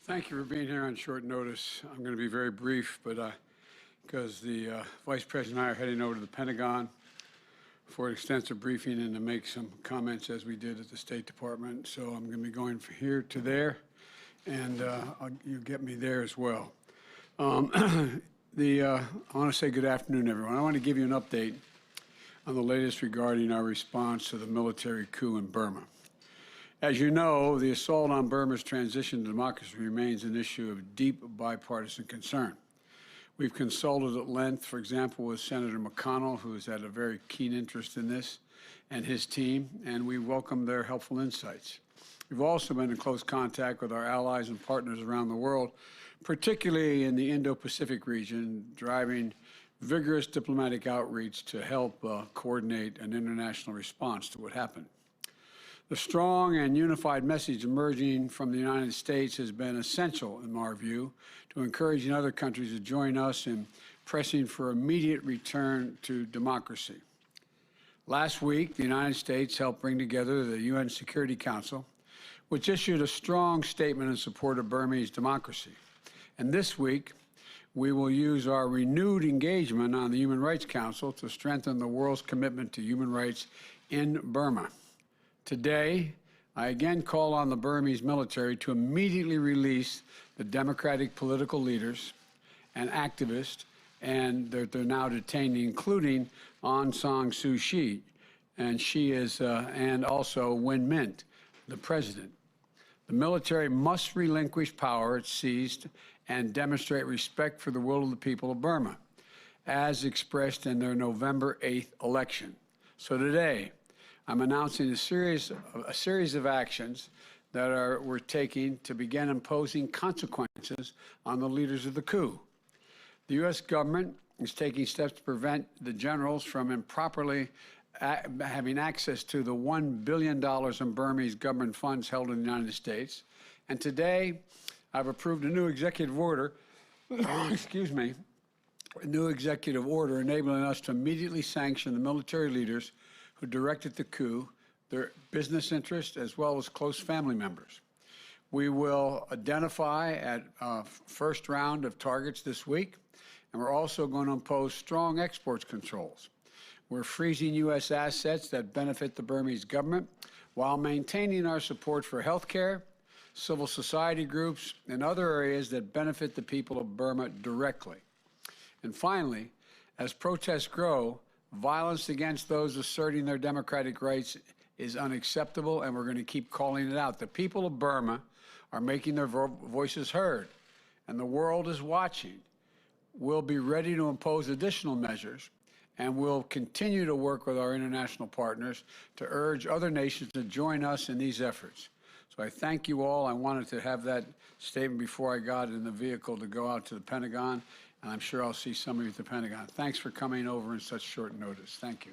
Thank you for being here on short notice. I'm going to be very brief, but because the Vice President and I are heading over to the Pentagon for an extensive briefing and to make some comments as we did at the State Department. So I'm going to be going from here to there, and you get me there as well. I want to say good afternoon, everyone. I want to give you an update on the latest regarding our response to the military coup in Burma. As you know, the assault on Burma's transition to democracy remains an issue of deep bipartisan concern. We've consulted at length, for example, with Senator McConnell, who has had a very keen interest in this, and his team, and we welcome their helpful insights. We've also been in close contact with our allies and partners around the world, particularly in the Indo-Pacific region, driving vigorous diplomatic outreach to help coordinate an international response to what happened. The strong and unified message emerging from the United States has been essential, in our view, to encouraging other countries to join us in pressing for immediate return to democracy. Last week, the United States helped bring together the UN Security Council, which issued a strong statement in support of Burmese democracy. And this week, we will use our renewed engagement on the Human Rights Council to strengthen the world's commitment to human rights in Burma. Today, I again call on the Burmese military to immediately release the democratic political leaders and activists and that they're now detaining, including Aung San Suu Kyi, and also Win Myint, the president. The military must relinquish power it seized and demonstrate respect for the will of the people of Burma, as expressed in their November 8th election. So today, I'm announcing a series of actions that we're taking to begin imposing consequences on the leaders of the coup. The U.S. government is taking steps to prevent the generals from improperly having access to the $1 billion in Burmese government funds held in the United States. And today, I've approved a new executive order, excuse me, a new executive order enabling us to immediately sanction the military leaders who directed the coup, their business interests, as well as close family members. We will identify at first round of targets this week, and we're also going to impose strong exports controls. We're freezing U.S. assets that benefit the Burmese government while maintaining our support for health care, civil society groups, and other areas that benefit the people of Burma directly. And finally, as protests grow, violence against those asserting their democratic rights is unacceptable, and we're going to keep calling it out. The people of Burma are making their voices heard, and the world is watching. We'll be ready to impose additional measures, and we'll continue to work with our international partners to urge other nations to join us in these efforts. So I thank you all. I wanted to have that statement before I got in the vehicle to go out to the Pentagon, and I'm sure I'll see some of you at the Pentagon. Thanks for coming over in such short notice. Thank you.